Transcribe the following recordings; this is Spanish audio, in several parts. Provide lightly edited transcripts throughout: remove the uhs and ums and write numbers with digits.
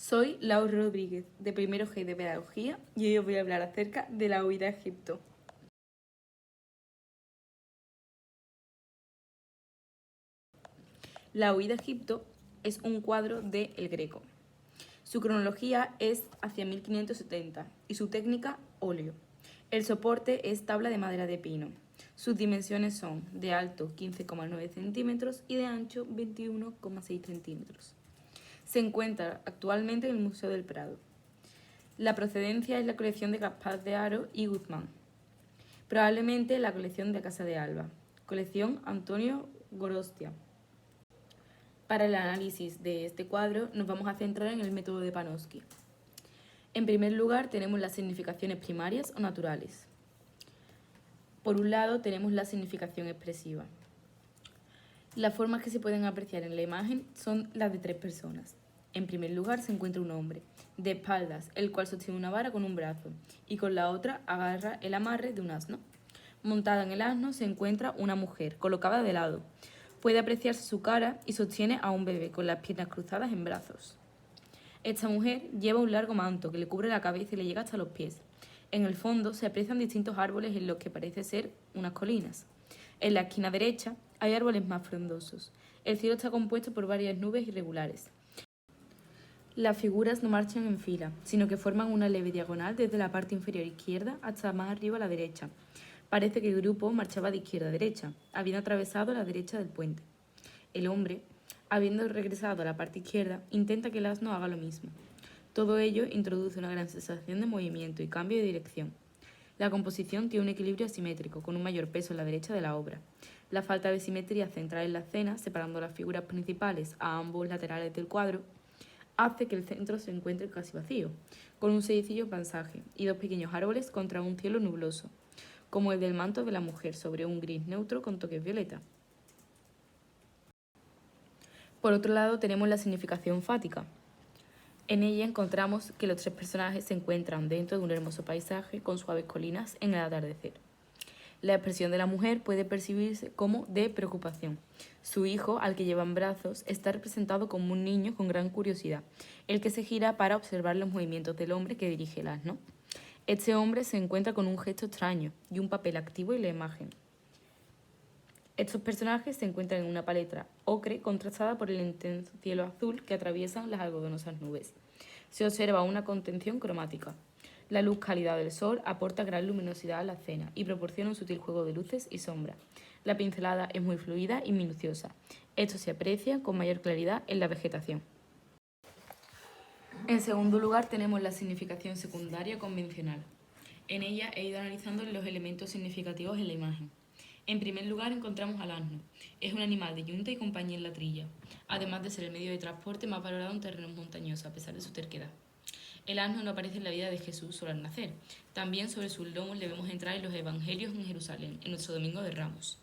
Soy Laura Rodríguez, de primero G de Pedagogía, y hoy os voy a hablar acerca de la huida a Egipto. La huida a Egipto es un cuadro de El Greco. Su cronología es hacia 1570 y su técnica óleo. El soporte es tabla de madera de pino. Sus dimensiones son de alto 15,9 centímetros y de ancho 21,6 centímetros. Se encuentra actualmente en el Museo del Prado. La procedencia es la colección de Gaspar de Haro y Guzmán. Probablemente la colección de Casa de Alba. Colección Antonio Gorostia. Para el análisis de este cuadro nos vamos a centrar en el método de Panofsky. En primer lugar tenemos las significaciones primarias o naturales. Por un lado tenemos la significación expresiva. Las formas que se pueden apreciar en la imagen son las de tres personas. En primer lugar se encuentra un hombre, de espaldas, el cual sostiene una vara con un brazo y con la otra agarra el amarre de un asno. Montada en el asno se encuentra una mujer, colocada de lado. Puede apreciarse su cara y sostiene a un bebé con las piernas cruzadas en brazos. Esta mujer lleva un largo manto que le cubre la cabeza y le llega hasta los pies. En el fondo se aprecian distintos árboles en los que parece ser unas colinas. En la esquina derecha hay árboles más frondosos. El cielo está compuesto por varias nubes irregulares. Las figuras no marchan en fila, sino que forman una leve diagonal desde la parte inferior izquierda hasta más arriba a la derecha. Parece que el grupo marchaba de izquierda a derecha, habiendo atravesado la derecha del puente. El hombre, habiendo regresado a la parte izquierda, intenta que el asno haga lo mismo. Todo ello introduce una gran sensación de movimiento y cambio de dirección. La composición tiene un equilibrio asimétrico, con un mayor peso en la derecha de la obra. La falta de simetría central en la escena, separando las figuras principales a ambos laterales del cuadro, hace que el centro se encuentre casi vacío, con un sencillo paisaje y dos pequeños árboles contra un cielo nubloso, como el del manto de la mujer sobre un gris neutro con toques violeta. Por otro lado tenemos la significación fática. En ella encontramos que los tres personajes se encuentran dentro de un hermoso paisaje con suaves colinas en el atardecer. La expresión de la mujer puede percibirse como de preocupación. Su hijo, al que lleva en brazos, está representado como un niño con gran curiosidad, el que se gira para observar los movimientos del hombre que dirige el asno. Este hombre se encuentra con un gesto extraño y un papel activo en la imagen. Estos personajes se encuentran en una paleta ocre contrastada por el intenso cielo azul que atraviesan las algodonosas nubes. Se observa una contención cromática. La luz cálida del sol aporta gran luminosidad a la escena y proporciona un sutil juego de luces y sombras. La pincelada es muy fluida y minuciosa. Esto se aprecia con mayor claridad en la vegetación. En segundo lugar tenemos la significación secundaria convencional. En ella he ido analizando los elementos significativos en la imagen. En primer lugar encontramos al asno. Es un animal de yunta y compañía en la trilla, además de ser el medio de transporte más valorado en terrenos montañosos a pesar de su terquedad. El asno no aparece en la vida de Jesús solo al nacer. También sobre sus lomos le vemos entrar en los evangelios en Jerusalén, en nuestro Domingo de Ramos.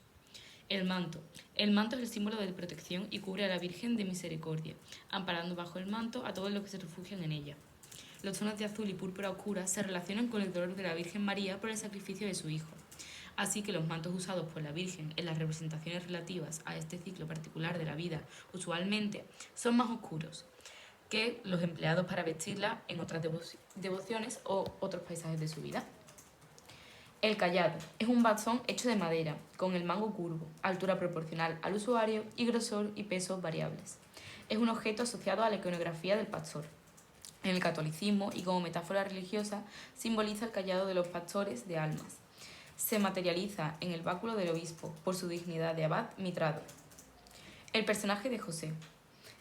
El manto. El manto es el símbolo de protección y cubre a la Virgen de Misericordia, amparando bajo el manto a todos los que se refugian en ella. Los tonos de azul y púrpura oscura se relacionan con el dolor de la Virgen María por el sacrificio de su hijo. Así que los mantos usados por la Virgen en las representaciones relativas a este ciclo particular de la vida usualmente son más oscuros que los empleados para vestirla en otras devociones o otros paisajes de su vida. El cayado es un bastón hecho de madera, con el mango curvo, altura proporcional al usuario y grosor y peso variables. Es un objeto asociado a la iconografía del pastor. En el catolicismo y como metáfora religiosa simboliza el cayado de los pastores de almas. Se materializa en el báculo del obispo por su dignidad de abad mitrado. El personaje de José.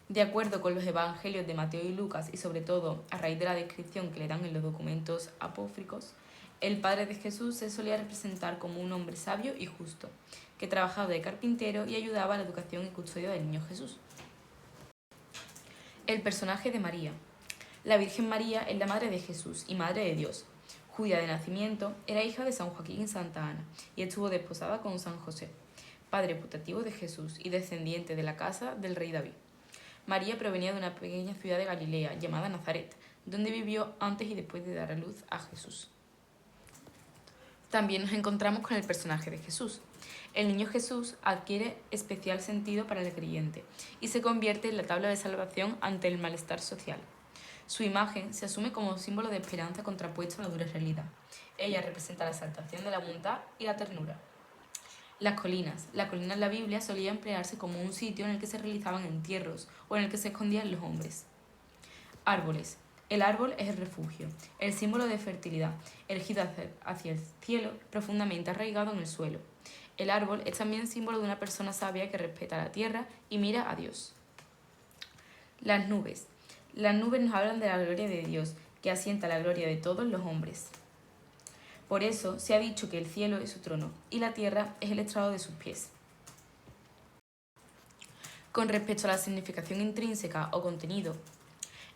De acuerdo con los evangelios de Mateo y Lucas y sobre todo a raíz de la descripción que le dan en los documentos apócrifos, el padre de Jesús se solía representar como un hombre sabio y justo, que trabajaba de carpintero y ayudaba a la educación y custodia del niño Jesús. El personaje de María. La Virgen María es la madre de Jesús y madre de Dios. Judía de nacimiento, era hija de San Joaquín y Santa Ana y estuvo desposada con San José, padre putativo de Jesús y descendiente de la casa del rey David. María provenía de una pequeña ciudad de Galilea llamada Nazaret, donde vivió antes y después de dar a luz a Jesús. También nos encontramos con el personaje de Jesús. El niño Jesús adquiere especial sentido para el creyente y se convierte en la tabla de salvación ante el malestar social. Su imagen se asume como símbolo de esperanza contrapuesto a la dura realidad. Ella representa la exaltación de la bondad y la ternura. Las colinas. La colina en la Biblia solía emplearse como un sitio en el que se realizaban entierros o en el que se escondían los hombres. Árboles. El árbol es el refugio, el símbolo de fertilidad, erigido hacia el cielo, profundamente arraigado en el suelo. El árbol es también símbolo de una persona sabia que respeta la tierra y mira a Dios. Las nubes. Las nubes nos hablan de la gloria de Dios, que asienta la gloria de todos los hombres. Por eso se ha dicho que el cielo es su trono y la tierra es el estrado de sus pies. Con respecto a la significación intrínseca o contenido,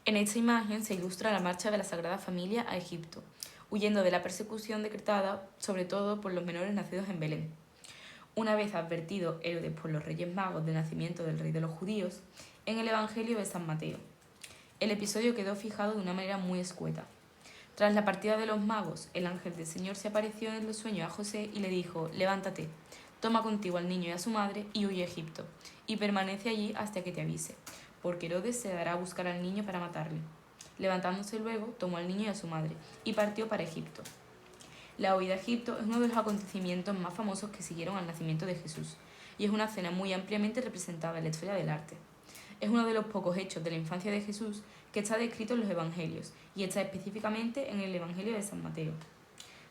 en esta imagen se ilustra la marcha de la Sagrada Familia a Egipto, huyendo de la persecución decretada sobre todo por los menores nacidos en Belén. Una vez advertido Herodes por los Reyes Magos del nacimiento del Rey de los Judíos, en el Evangelio de San Mateo. El episodio quedó fijado de una manera muy escueta. Tras la partida de los magos, el ángel del Señor se apareció en los sueños a José y le dijo: «Levántate, toma contigo al niño y a su madre y huye a Egipto, y permanece allí hasta que te avise, porque Herodes se dará a buscar al niño para matarle». Levantándose luego, tomó al niño y a su madre, y partió para Egipto. La huida a Egipto es uno de los acontecimientos más famosos que siguieron al nacimiento de Jesús, y es una escena muy ampliamente representada en la historia del arte. Es uno de los pocos hechos de la infancia de Jesús que está descrito en los Evangelios, y está específicamente en el Evangelio de San Mateo.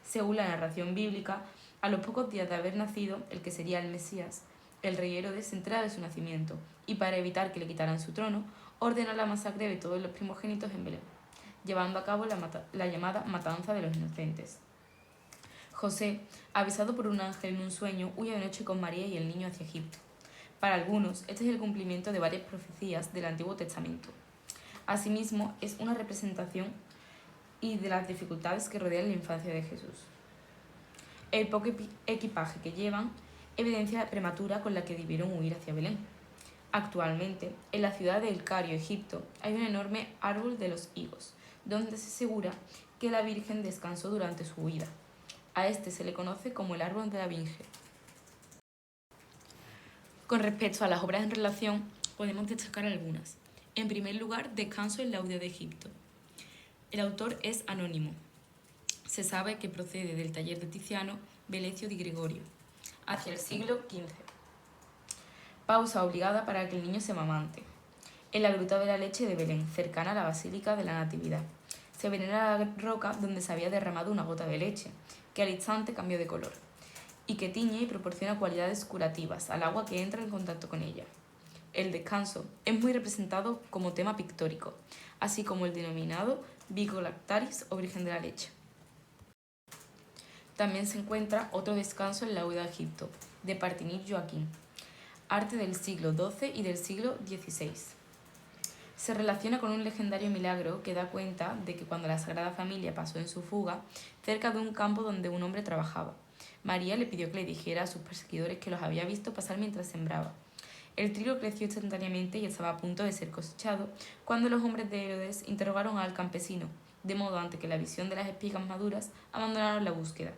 Según la narración bíblica, a los pocos días de haber nacido el que sería el Mesías, el rey Herodes se entera de su nacimiento, y para evitar que le quitaran su trono, ordena la masacre de todos los primogénitos en Belén, llevando a cabo la llamada matanza de los inocentes. José, avisado por un ángel en un sueño, huye de noche con María y el niño hacia Egipto. Para algunos, este es el cumplimiento de varias profecías del Antiguo Testamento. Asimismo, es una representación y de las dificultades que rodean la infancia de Jesús. El poco equipaje que llevan evidencia la prematura con la que debieron huir hacia Belén. Actualmente, en la ciudad de El Cario, Egipto, hay un enorme árbol de los higos, donde se asegura que la Virgen descansó durante su huida. A este se le conoce como el árbol de la Virgen. Con respecto a las obras en relación, podemos destacar algunas. En primer lugar, Descanso en la huida de Egipto. El autor es anónimo. Se sabe que procede del taller de Tiziano Venecio di Gregorio, hacia el siglo XV. Pausa obligada para que el niño se amamante. En la gruta de la leche de Belén, cercana a la Basílica de la Natividad, se venera la roca donde se había derramado una gota de leche, que al instante cambió de color, y que tiñe y proporciona cualidades curativas al agua que entra en contacto con ella. El descanso es muy representado como tema pictórico, así como el denominado Vico Lactaris o Virgen de la Leche. También se encuentra otro descanso en la huida a Egipto, de Partinir Joaquín, arte del siglo XII y del siglo XVI. Se relaciona con un legendario milagro que da cuenta de que cuando la Sagrada Familia pasó en su fuga, cerca de un campo donde un hombre trabajaba, María le pidió que le dijera a sus perseguidores que los había visto pasar mientras sembraba. El trigo creció instantáneamente y estaba a punto de ser cosechado cuando los hombres de Herodes interrogaron al campesino, de modo ante que la visión de las espigas maduras abandonaron la búsqueda.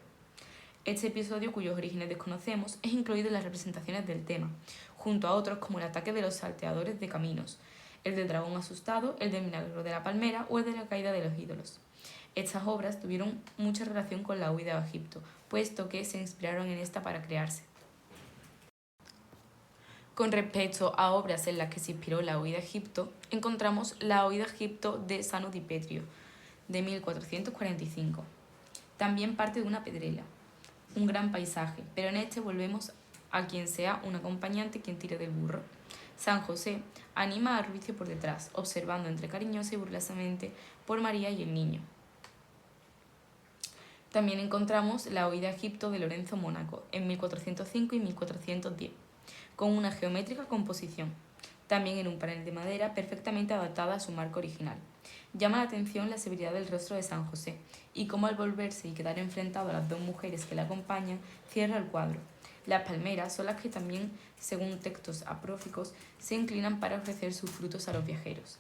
Este episodio, cuyos orígenes desconocemos, es incluido en las representaciones del tema, junto a otros como el ataque de los salteadores de caminos, el del dragón asustado, el del milagro de la palmera o el de la caída de los ídolos. Estas obras tuvieron mucha relación con la huida a Egipto, puesto que se inspiraron en esta para crearse. Con respecto a obras en las que se inspiró la huida a Egipto, encontramos la huida a Egipto de Sano di Petrio, de 1445. También parte de una pedrela, un gran paisaje, pero en este volvemos a quien sea un acompañante quien tire del burro. San José anima a Ruicio por detrás, observando entre cariñosa y burlesamente por María y el niño. También encontramos la huida a Egipto de Lorenzo Mónaco, en 1405 y 1410. Con una geométrica composición, también en un panel de madera perfectamente adaptada a su marco original. Llama la atención la severidad del rostro de San José y cómo al volverse y quedar enfrentado a las dos mujeres que le acompañan, cierra el cuadro. Las palmeras son las que también, según textos apócrifos, se inclinan para ofrecer sus frutos a los viajeros.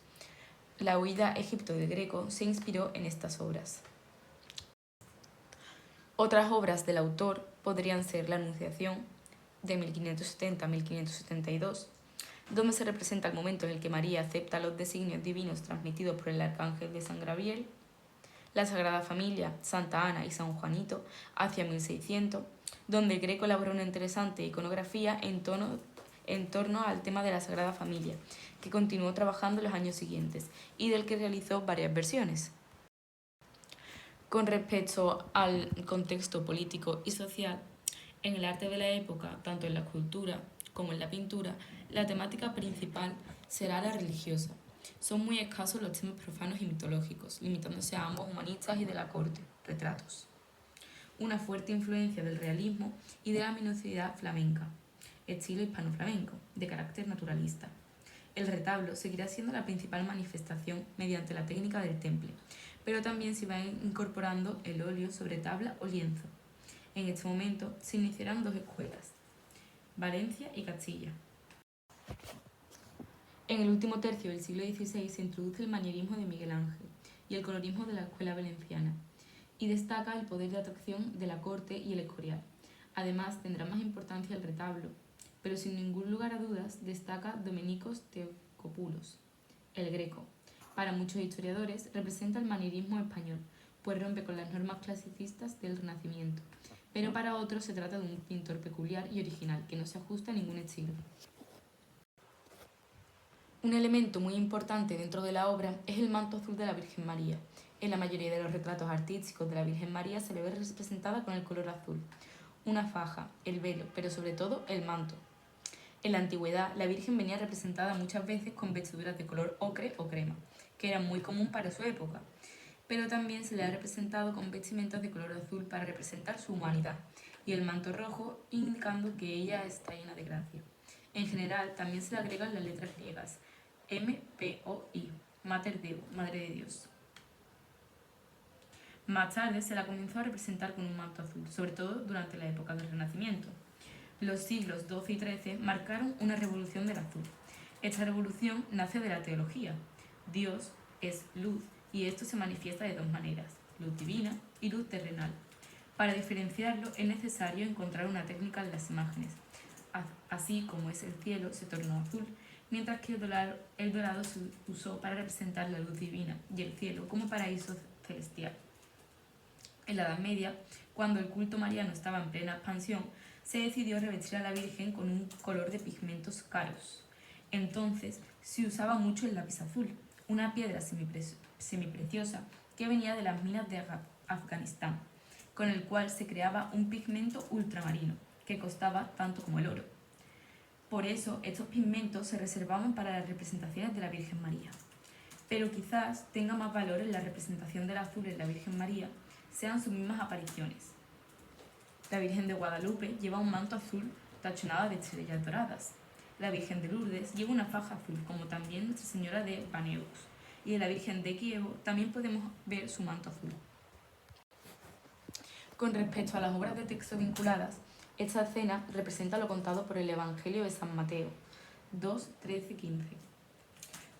La huida a Egipto de Greco se inspiró en estas obras. Otras obras del autor podrían ser La Anunciación, de 1570 a 1572, donde se representa el momento en el que María acepta los designios divinos transmitidos por el arcángel de San Gabriel. La Sagrada Familia, Santa Ana y San Juanito, hacia 1600, donde el Greco elaboró una interesante iconografía en torno al tema de la Sagrada Familia, que continuó trabajando en los años siguientes y del que realizó varias versiones. Con respecto al contexto político y social, en el arte de la época, tanto en la escultura como en la pintura, la temática principal será la religiosa. Son muy escasos los temas profanos y mitológicos, limitándose a ambos humanistas y de la corte, retratos. Una fuerte influencia del realismo y de la minuciosidad flamenca, estilo hispano-flamenco, de carácter naturalista. El retablo seguirá siendo la principal manifestación mediante la técnica del temple, pero también se va incorporando el óleo sobre tabla o lienzo. En este momento se iniciarán dos escuelas, Valencia y Castilla. En el último tercio del siglo XVI se introduce el manierismo de Miguel Ángel y el colorismo de la escuela valenciana, y destaca el poder de atracción de la corte y el Escorial. Además, tendrá más importancia el retablo, pero sin ningún lugar a dudas destaca Domenicos Theocopulos, el Greco. Para muchos historiadores representa el manierismo español, pues rompe con las normas clasicistas del Renacimiento, pero para otros se trata de un pintor peculiar y original, que no se ajusta a ningún estilo. Un elemento muy importante dentro de la obra es el manto azul de la Virgen María. En la mayoría de los retratos artísticos de la Virgen María se le ve representada con el color azul, una faja, el velo, pero sobre todo el manto. En la antigüedad, la Virgen venía representada muchas veces con vestiduras de color ocre o crema, que era muy común para su época, pero también se le ha representado con vestimentas de color azul para representar su humanidad, y el manto rojo indicando que ella está llena de gracia. En general, también se le agregan las letras griegas, M-P-O-I, Mater Dei, Madre de Dios. Más tarde se la comenzó a representar con un manto azul, sobre todo durante la época del Renacimiento. Los siglos XII y XIII marcaron una revolución del azul. Esta revolución nace de la teología. Dios es luz y esto se manifiesta de dos maneras, luz divina y luz terrenal. Para diferenciarlo es necesario encontrar una técnica en las imágenes. Así como es el cielo, se tornó azul, mientras que el dorado se usó para representar la luz divina y el cielo como paraíso celestial. En la Edad Media, cuando el culto mariano estaba en plena expansión, se decidió revestir a la Virgen con un color de pigmentos caros. Entonces se usaba mucho el lápiz azul, una piedra semipreciosa que venía de las minas de Afganistán, con el cual se creaba un pigmento ultramarino, que costaba tanto como el oro. Por eso estos pigmentos se reservaban para las representaciones de la Virgen María. Pero quizás tenga más valor en la representación del azul en la Virgen María, sean sus mismas apariciones. La Virgen de Guadalupe lleva un manto azul tachonado de estrellas doradas. La Virgen de Lourdes lleva una faja azul, como también Nuestra Señora de Baneus. Y en la Virgen de Kievo también podemos ver su manto azul. Con respecto a las obras de texto vinculadas, esta escena representa lo contado por el Evangelio de San Mateo 2, 13, 15.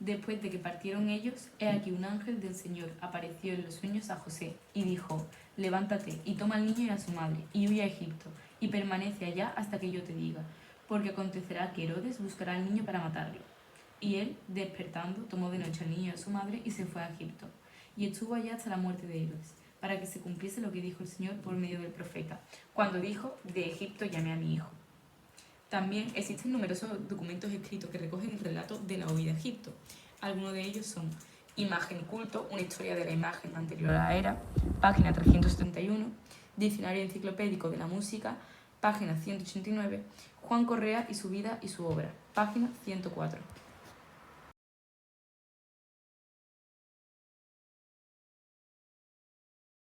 Después de que partieron ellos, he aquí un ángel del Señor apareció en los sueños a José y dijo: levántate y toma al niño y a su madre y huye a Egipto y permanece allá hasta que yo te diga, porque acontecerá que Herodes buscará al niño para matarlo. Y él, despertando, tomó de noche al niño y a su madre y se fue a Egipto, y estuvo allá hasta la muerte de Herodes, para que se cumpliese lo que dijo el Señor por medio del profeta, cuando dijo: de Egipto llamé a mi hijo. También existen numerosos documentos escritos que recogen el relato de la huida a Egipto. Algunos de ellos son Imagen y culto, una historia de la imagen anterior a la era, página 371, Diccionario enciclopédico de la música, página 189, Juan Correa y su vida y su obra, página 104.